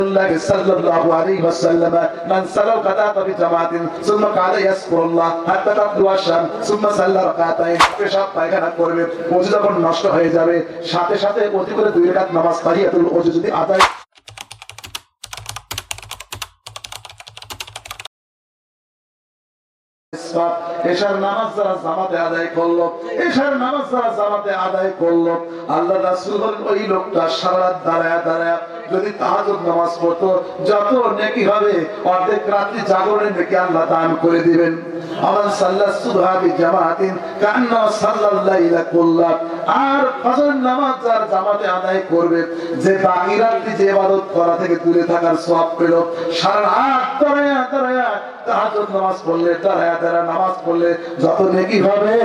সাল্লাল্লাহু আলাইহি ওয়াসাল্লাম মান সালাও কাদাতা বিজামাতিন সুম্মা কাদা ইয়াসকুরুল্লাহ হাত্তা তাতলু আশ-শাম সুম্মা সাল্লা রাকাতাইন পেশাব পায়খানা করবে ওযু যখন নষ্ট হয়ে যাবে সাথে সাথে অতি করে 2 রাকাত নামাজ তাহিয়াতুল ওযু যদি আদায় এশার নামাজ যারা জামাতে আদায় করলো এশার নামাজ যারা জামাতে আদায় করলো আল্লাহ রাসূল বলেন ওই লোকটা সারা রাত দাঁড়ায়া যদি তাহাজ্জুদ নামাজ পড়তো যত নেকি হবে অর্ধেক রাত্রি জাগরণের নেকি আল্লাহ দান করে দিবেন। আমান সাল্লাস সুবহা বিজামাতিন কান্না সাল্লাল্লাইলা কুল্লাহ আর ফজর নামাজ যার জামাতে আদায় করবে যে বাকি রাত্রি যে ইবাদত করা থেকে দূরে থাকার সওয়াব পেল সারা রাত দাঁড়ায়া তাহাজ্জুদ নামাজ পড়লে দাঁড়ায়া নামাজ পড়লে যত নেকি হবে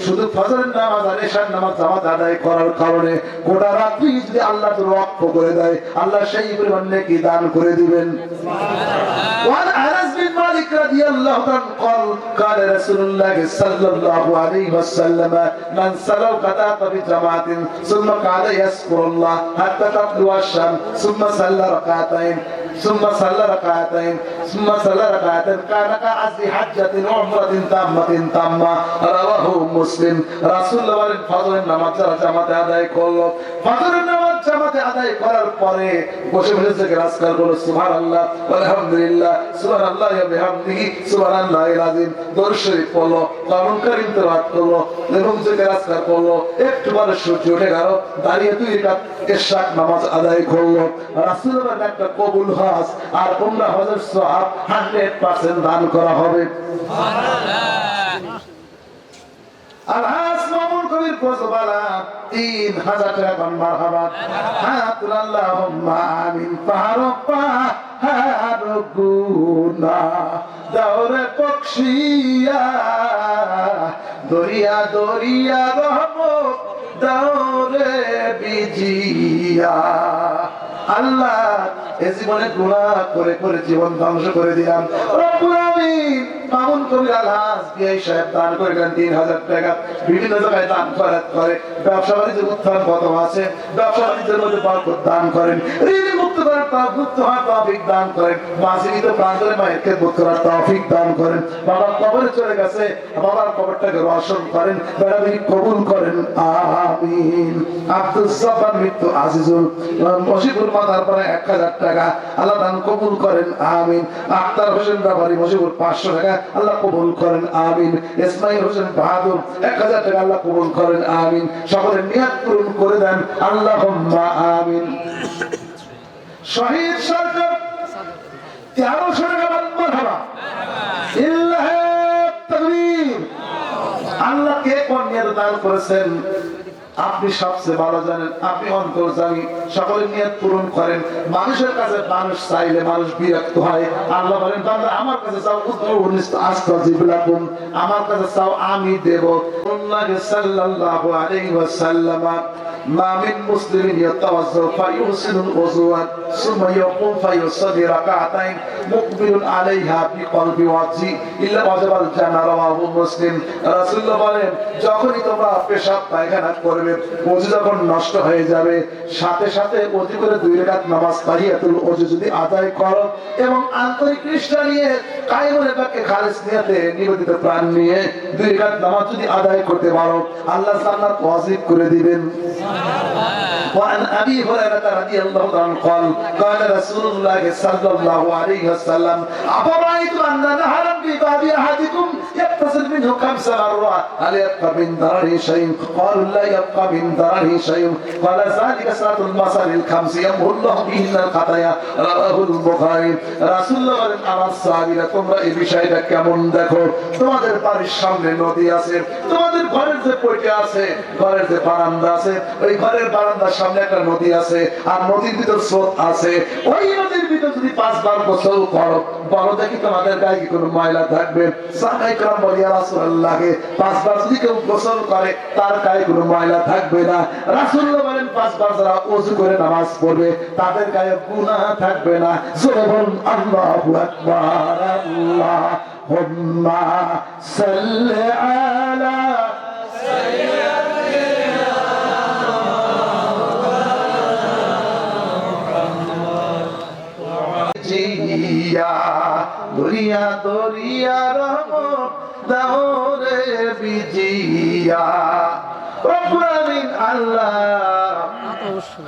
শুধু ফজরের নামাজ আর এশার নামাজ জামাতে আদায় করার কারণে গোটা রাত্রি যদি আল্লাহ রক্ষ করে দেয় আল্লাহ সেই পরিমাণ নেকি দান করে দিবেন। সুবহানাল্লাহ। ওয়ান আনাস বিন মালিক রাদিয়াল্লাহু তাআলা قال قال رسول الله صلى الله عليه وسلم من سلو قطعة بجماعة ثم قال يذكر الله حتى تطلع الشمس ثم صلى ركعتين كان كأجر حجة وعمرة تامة رواه مسلم। রাসূলুল্লাহ বলেন ফজরের নামাজ যারা জামাতে আদায় করলো ফজরের নামাজ জামাতে আদায় করার পরে বসে জিকির আজকার করলো সুবহানাল্লাহ আলহামদুলিল্লাহ সুবহানাল্লাহি ওয়া বিহামদিহি সুবহানাল্লাহিল আযীম দরুদ শরীফ পড়লো কোরআন কারীম তেলাওয়াত করলো এবং জিকির আজকার করলো একটু পরে সূর্য উঠে গেল দাঁড়িয়ে 2 রাকাত এশা নামাজ আদায় করলো রাসূলুল্লাহ একটা কবুল হজ আর উমরা হজের সওয়াব 100% দান করা হবে। সুবহানাল্লাহ। আলহাজ মামুন কবির কোসবালা 3000 টাকা মারহাবা আল্লাহুম্মা আমিন পাহাড়পা হার গুনা দাওরে বখশিয়া দরিয়া দরিয়া রহমত দাওরে বিজিয়া আল্লাহ এই জীবনে গুনাহ করে করে জীবন ধ্বংস করে দিলাম রব্বুল আমিন মামুন কবির আলহাজ বিআই সাহেব দান করেন 3000 টাকা বিভিন্ন জায়গায় দান খয়রাত করে ব্যবসা বাণিজ্যের উত্থান পতন আছে ব্যবসা বাণিজ্যের মধ্যে বরকত দান করেন ঋণ মুক্ত করার তৌফিক দান করেন মাসিমিত প্রান্তরে মায়ের খেদমত করার তৌফিক দান করেন বাবার কবরে চলে গেছে বাবার কবরটাকে রওশন করেন বেড়াবি কবুল করেন আমিন। আব্দুল জব্বার মৃত্যু আজিজুল মশিবুর মাদার পরে 1000 টাকা আল্লাহ দান কবুল করেন আমিন। আক্তার হোসেন ব্যাপারী মশিবুর 500 টাকা আল্লাহ কবুল করেন আমিন। ইসমাইল হোসেন বাহাদুর 1000 টাকা আল্লাহ কবুল করেন আমিন। সকলের নিয়ত পূরণ করে দেন আল্লাহুম্মা আমিন। শহীদ সরকার 1300 টাকা মারহাবা ইল্লাহ তাকবীর। আল্লাহ কে কোন নিয়ত দান করেছেন আপনি সবচেয়ে ভালো জানেন আপনি অন্তর্যামী সকলের নিয়ত পূরণ করেন মানুষের কাছে মানুষ চাইলে মানুষ বিরক্ত হয় আল্লাহ বলেন বান্দা আমার কাছে চাও উদ্দুনি আস্তাজিব লাকুম আমার কাছে চাও আমি দেব। সাল্লাল্লাহু আলাইহি ওয়াসাল্লাম ما من مسلم يتوضا فيحسن الوضوء ثم يقوم فيصلي ركعتين مقبل عليها بقلب وجهه الا وجب الجنه رواه مسلم। রাসূলুল্লাহ বলেন যখনই তোমরা পেশাব পায়খানা করবে ওযু যখন নষ্ট হয়ে যাবে সাথে সাথে ওযু করে 2 রাকাত নামাজ তাহিয়াতুল ওযু যদি আদায় করো এবং আন্তরিক নিষ্ঠা নিয়ে কায়মুল পাকে খালিস নিয়তে নিবেদিত প্রাণ নিয়ে 2 রাকাত নামাজ যদি আদায় করতে পারো আল্লাহ জান্নাত ওয়াজিব করে দিবেন। وعن أبي هريرة رضي الله عنه قال قال رسول الله صلى الله عليه وسلم أفرأيتم أن نهرا بباب أحدكم يغتسل منه 5 مرات هل يبقى من ضرره شيء قالوا لا يبقى من ضرره شيء قال ذلك صلاة المصل الخمس يمحو الله بهن الخطايا رواه البخاري। রাসূলুল্লাহ বলেন আমার সাহাবীরা তোমরা এই বিষয়টা কেমন দেখো তোমাদের বাড়ির সামনে নদী আছে তোমাদের ঘরের যে পয়টা আছে ঘরের যে বারান্দা আছে ওই ঘরের বারান্দার সামনে একটা নদী আছে আর নদীর ভিতর স্রোত আছে ওই নদীর ভিতর যদি 5 বার গোসল করো বলো দেখি তোমাদের গায়ে কি কোনো ময়লা থাকবে সাহাবায়ে কেরাম বলেন ইয়া রাসূলুল্লাহ 5 বার যদি কেউ গোসল করে তার গায়ে কোনো ময়লা থাকবে না। রাসূলুল্লাহ বলেন 5 বার যারা ওযু করে নামাজ পড়বে তাদের গায়ে গুনাহ থাকবে না। জোরে বলুন আল্লাহু আকবার আল্লাহুম্মা সাল্লি আলা সাইয়্যিদিনা বিজিয়া দরিয়া দরিয়া রহমত দাও রে বিজিয়া রব্বুল আলামিন আল্লাহ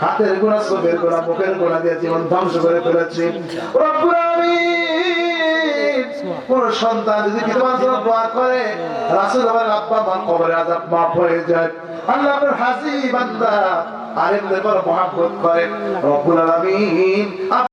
হাতের গোনা চোখের গোনা মুখের গোনা দিয়ে জীবন ধ্বংস করে ফেলেছি রব্বুল আলামিন কোন সন্তান যদি বিধবার জন্য দোয়া করে রাসূল আমার আব্বা মা কবরে আযাব মাফ হয়ে যায় আল্লাহ আপনার হাজি বান্দা আলেমদের বড় মহব্বত করেন রব্বুল আলামিন